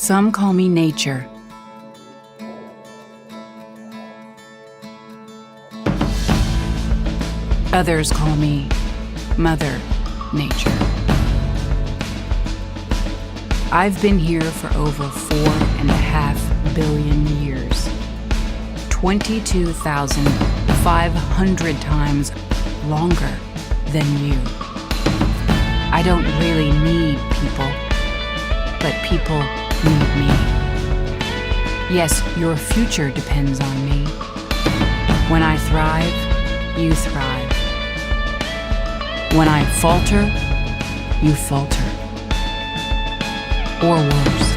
Some call me nature. Others call me Mother Nature. I've been here for over 4.5 billion years. 22,500 times longer than you. I don't really need people, but people need me. Yes, your future depends on me. When I thrive, you thrive. When I falter, you falter. Or worse.